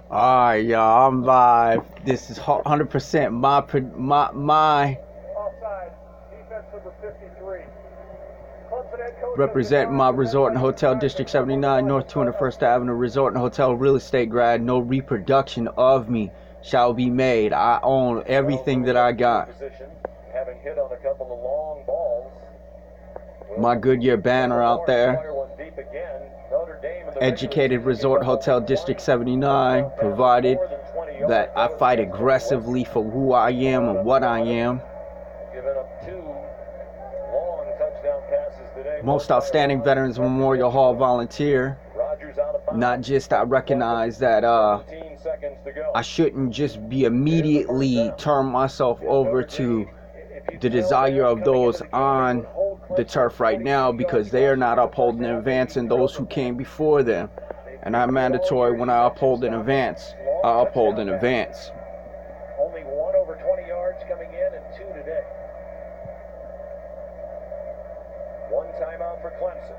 Alright, y'all, I'm live. This is 100% my Offside, defense number 53. represent my resort and hotel district 79 North 201st Avenue resort and hotel real estate grad. No reproduction of me shall be made. I own everything that I got. Having hit on a couple of long balls. My Goodyear banner out there. Educated resort hotel district 79, provided that I fight aggressively for who I am and what I am. Most outstanding Veterans Memorial Hall volunteer. Not just I recognize that I shouldn't just be immediately turn myself over to the desire of those on the turf right now, because they are not upholding and advancing those who came before them. And I'm mandatory when I uphold and advance. I uphold and advance. Only one over 20 yards coming in and two today. One timeout for Clemson.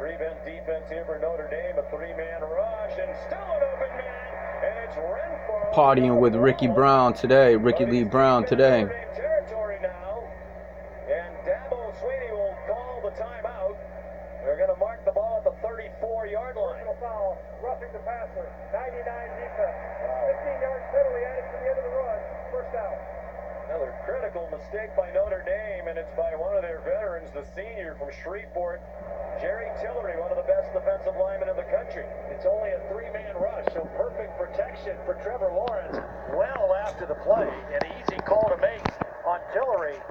Prevent defense here for Notre Dame. A three-man rush and still an open man. And it's Renfro. Partying with Ricky Brown today. Ricky Lee Brown today. Territory now. And Dabo Sweeney will call the timeout. They're going to mark the ball at the 34-yard line. Personal foul. Roughing the passer. 99 defense. 15-yard penalty added to the end of the run. First down. Another critical mistake by Notre Dame, and it's by one of their veterans, the senior from Shreveport, Jerry Tillery, one of the best defensive linemen in the country. It's only a three-man rush, so perfect protection for Trevor Lawrence. Well after the play, an easy call to make on Tillery.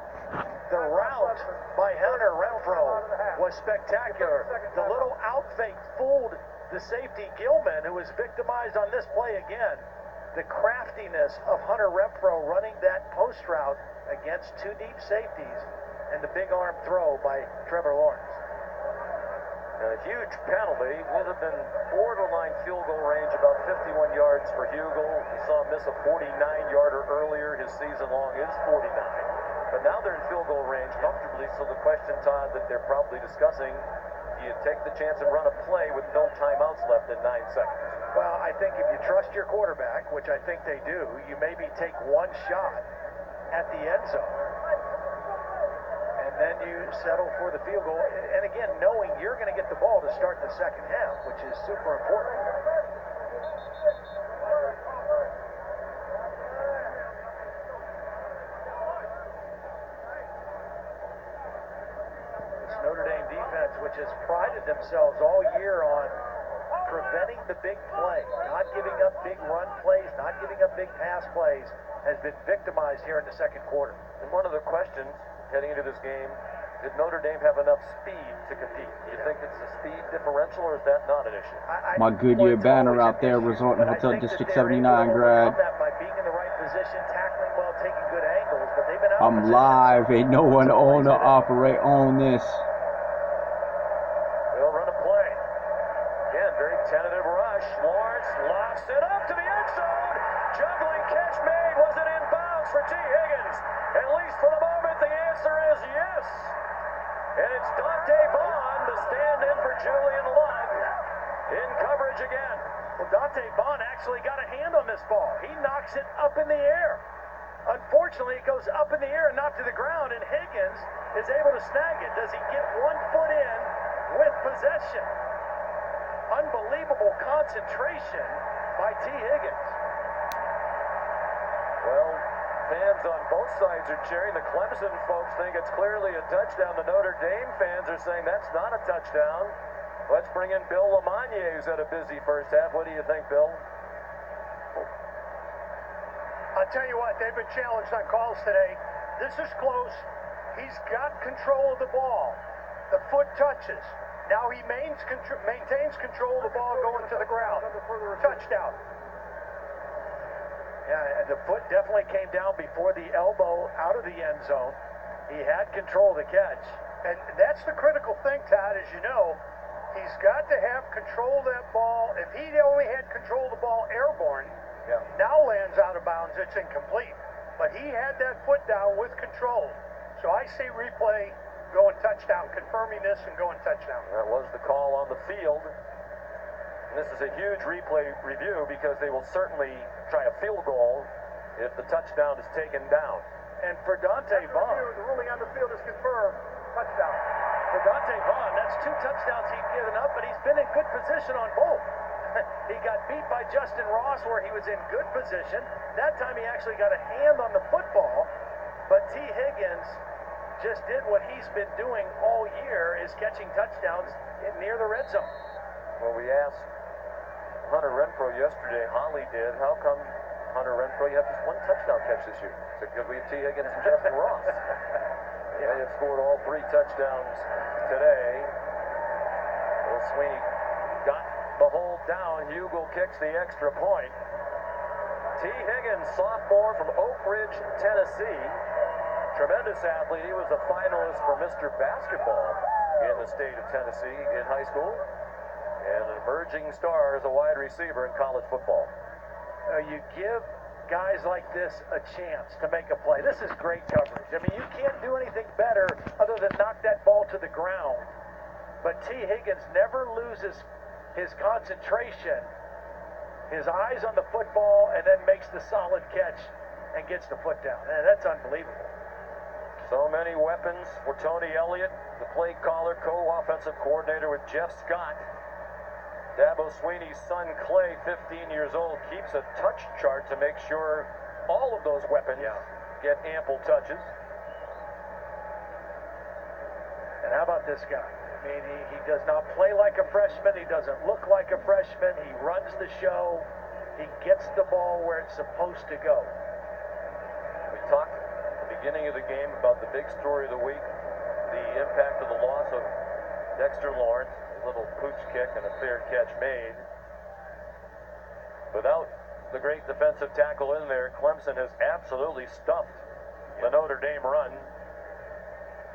The route by Hunter Renfro was spectacular. The little out fake fooled the safety Gilman, who was victimized on this play again. The craftiness of Hunter Renfro running that post route against two deep safeties, and the big arm throw by Trevor Lawrence. A huge penalty. Would have been borderline field goal range, about 51 yards for Hugel. We saw him miss a 49-yarder earlier. His season long is 49. But now they're in field goal range comfortably, so the question, Todd, that they're probably discussing, do you take the chance and run a play with no timeouts left in 9 seconds? Well, I think if you trust your quarterback, which I think they do, you maybe take one shot at the end zone. And then you settle for the field goal. And again, knowing you're going to get the ball to start the second half, which is super important. This Notre Dame defense, which has prided themselves all year on preventing the big play, not giving up big run plays, not giving up big pass plays, has been victimized here in the second quarter. And one of the questions heading into this game, did Notre Dame have enough speed to compete? Do you think it's a speed differential, or is that not an issue? My Goodyear banner out there, Resort and Hotel District 79 grad. By being in the right position, tackling well, taking good angles, but they've been out I'm live. Ain't no one on or operate on this. They'll run a play. Again, very tentative rush. Lawrence lofts it up to the end zone. Juggling catch made. Was it in bounds for T. Higgins? At least for the moment, the answer is yes. And it's Dante Vaughn, the stand-in for Julian Love, in coverage again. Well, Dante Vaughn actually got a hand on this ball. He knocks it up in the air. Unfortunately, it goes up in the air and not to the ground, and Higgins is able to snag it. Does he get 1 foot in with possession? Unbelievable concentration by T. Higgins. Well, fans on both sides are cheering. The Clemson folks think it's clearly a touchdown. The Notre Dame fans are saying that's not a touchdown. Let's bring in Bill Lamagna, who's had a busy first half. What do you think, Bill? I'll tell you what, they've been challenged on calls today. This is close. He's got control of the ball. The foot touches. Now he maintains control of the ball going to the ground. Touchdown. Yeah, and the foot definitely came down before the elbow out of the end zone. He had control of the catch. And that's the critical thing, Todd, as you know. He's got to have control of that ball. If he only had control of the ball airborne, now lands out of bounds, it's incomplete. But he had that foot down with control. So I see replay going touchdown, confirming this and going touchdown. That was the call on the field. And this is a huge replay review because they will certainly try a field goal if the touchdown is taken down. And for Dante Vaughn, the ruling on the field is confirmed. Touchdown. For Dante Vaughn, that's 2 touchdowns he's given up, but he's been in good position on both. He got beat by Justin Ross where he was in good position. That time he actually got a hand on the football, but T. Higgins just did what he's been doing all year, is catching touchdowns near the red zone. Well, we asked Hunter Renfrow yesterday, Holly did, how come, Hunter Renfrow, you have just 1 touchdown catch this year? Because we have T. Higgins and Justin Ross. They have scored all 3 touchdowns today. Will Sweeney got the hold down. Hugel kicks the extra point. T. Higgins, sophomore from Oak Ridge, Tennessee. Tremendous athlete. He was a finalist for Mr. Basketball in the state of Tennessee in high school. And an emerging star as a wide receiver in college football. You give guys like this a chance to make a play. This is great coverage. I mean, you can't do anything better other than knock that ball to the ground. But T. Higgins never loses his concentration, his eyes on the football, and then makes the solid catch and gets the foot down. That's unbelievable. So many weapons for Tony Elliott, the play caller, co-offensive coordinator with Jeff Scott. Dabo Sweeney's son, Clay, 15 years old, keeps a touch chart to make sure all of those weapons get ample touches. And how about this guy? I mean, he does not play like a freshman. He doesn't look like a freshman. He runs the show. He gets the ball where it's supposed to go. We talked at the beginning of the game about the big story of the week, the impact of the loss of Dexter Lawrence. Little pooch kick and a fair catch made. Without the great defensive tackle in there, Clemson has absolutely stuffed the Notre Dame run.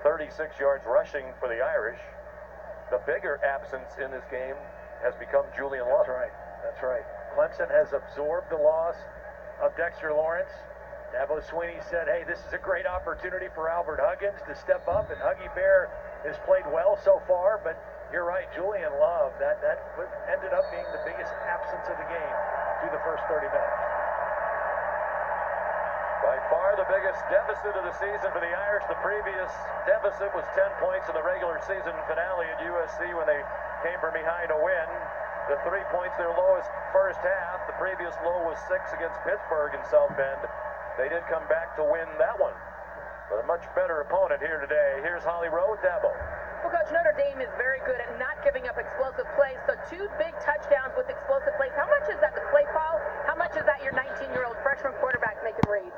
36 yards rushing for the Irish. The bigger absence in this game has become Julian Love. That's right. That's right. Clemson has absorbed the loss of Dexter Lawrence. Dabo Sweeney said, hey, this is a great opportunity for Albert Huggins to step up, and Huggy Bear has played well so far, but you're right, Julian Love, that ended up being the biggest absence of the game through the first 30 minutes. By far the biggest deficit of the season for the Irish. The previous deficit was 10 points in the regular season finale at USC when they came from behind to win. The 3 points, their lowest first half. The previous low was 6 against Pittsburgh in South Bend. They did come back to win that one. But a much better opponent here today. Here's Holly Rowe with Dabo. Well, Coach, Notre Dame is very good at not giving up explosive plays. So 2 big touchdowns with explosive plays. How much is that the play call? How much is that your 19-year-old freshman quarterback making reads?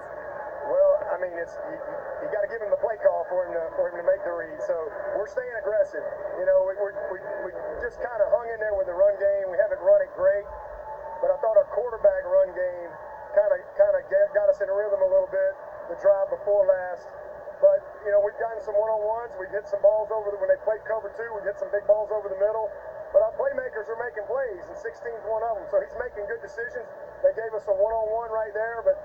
Well, I mean, it's you got to give him the play call for him to make the read. So we're staying aggressive. You know, we just kind of hung in there with the run game. We haven't run it great, but I thought our quarterback run game kind of got us in a rhythm a little bit. The drive before last. But, you know, we've gotten some one-on-ones. We've hit some balls when they played cover 2, we hit some big balls over the middle. But our playmakers are making plays, and 16's one of them. So he's making good decisions. They gave us a one-on-one right there, but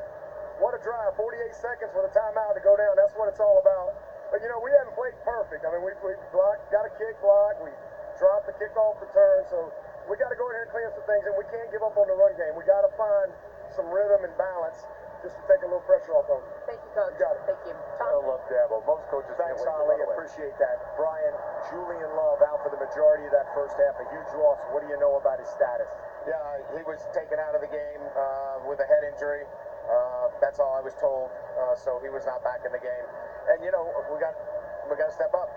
what a drive. 48 seconds with a timeout to go down. That's what it's all about. But, you know, we haven't played perfect. I mean, we blocked, got a kick block. We dropped the kickoff return. So we got to go in here and clean up some things, and we can't give up on the run game. We got to find some rhythm and balance just to take a little pressure off of them. Thank you, Coach. You got it. Thank you. I love Dabo. Most coaches can't Thanks, wait to Holly. run away. Appreciate that. Brian, Julian Love out for the majority of that first half. A huge loss. What do you know about his status? Yeah, he was taken out of the game with a head injury. That's all I was told. So he was not back in the game. And, you know, we got to step up.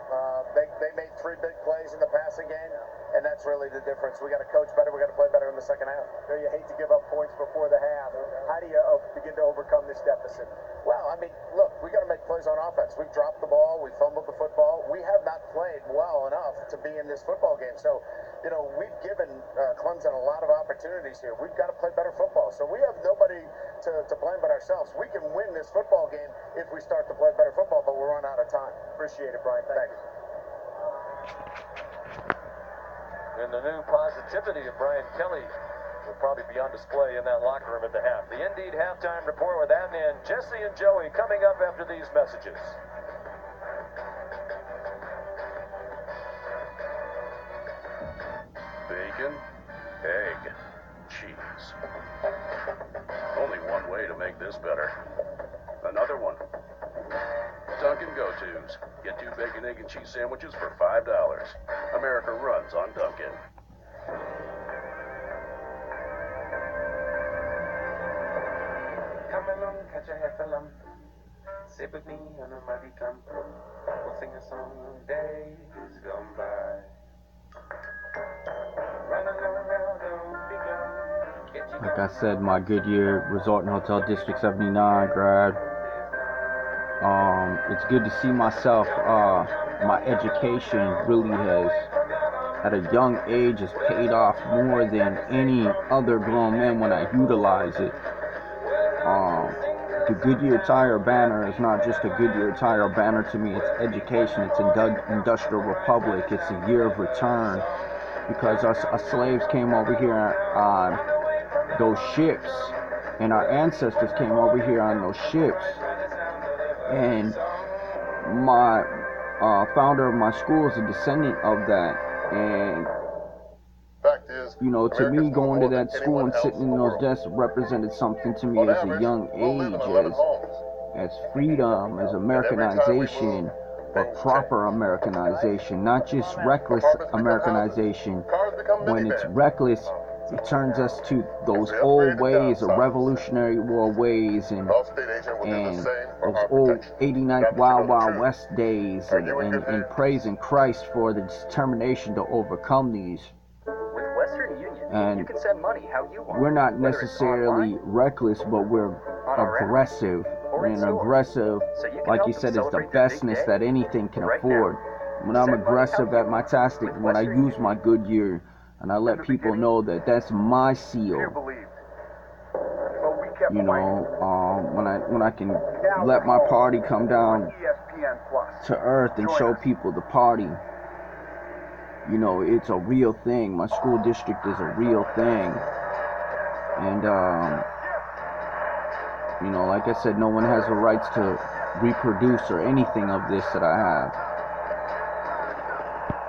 They made 3 big plays in the passing game, and that's really the difference. We got to coach better. We got to play better in the second half. You hate to give up points before the half. How do you begin to overcome this deficit? Well, I mean, look, we got to make plays on offense. We've dropped the ball. We fumbled the football. We have not played well enough to be in this football game. So, you know, we've given Clemson a lot of opportunities here. We've got to play better football. So we have nobody to blame but ourselves. We can win this football game if we start to play better football, but we'll run out of time. Appreciate it, Brian. Thanks. And the new positivity of Brian Kelly will probably be on display in that locker room at the half. The Indeed halftime report with Adnan, Jesse, and Joey coming up after these messages. Bacon? Hey, bacon, cheese. Only one way to make this better. Another one. Dunkin' Go-Tos. Get 2 bacon, egg, and cheese sandwiches for $5. America runs on Dunkin'. Come along, catch a half a lump. Sit with me on a muddy clump. We'll sing a song of days gone by. Run along now, don't be glum. Like I said, my Goodyear Resort and Hotel District 79 grad. It's good to see myself. My education really has, at a young age, has paid off more than any other grown man when I utilize it. The Goodyear Tire banner is not just a Goodyear Tire banner to me. It's education. It's industrial republic. It's a year of return, because our slaves came over here on those ships, and our ancestors came over here on those ships. And my founder of my school is a descendant of that. And Fact is, you know, to me, going to that school and sitting in those desks represented something to me as a young age, as freedom, as Americanization, but proper Americanization, not just reckless Americanization. When it's reckless, it turns us to those old ways, of Revolutionary War ways, and those old 89th Wild Wild West days, and praising Christ for the determination to overcome these. And you can send money how you want. We're not necessarily reckless, but we're aggressive. And aggressive, like you said, is the bestness that anything can afford. When I'm aggressive at my tastic, when I use my Goodyear, and I let people know that that's my seal. You know, when I can let my party come down to earth and show people the party. You know, it's a real thing. My school district is a real thing. And, you know, like I said, no one has the rights to reproduce or anything of this that I have.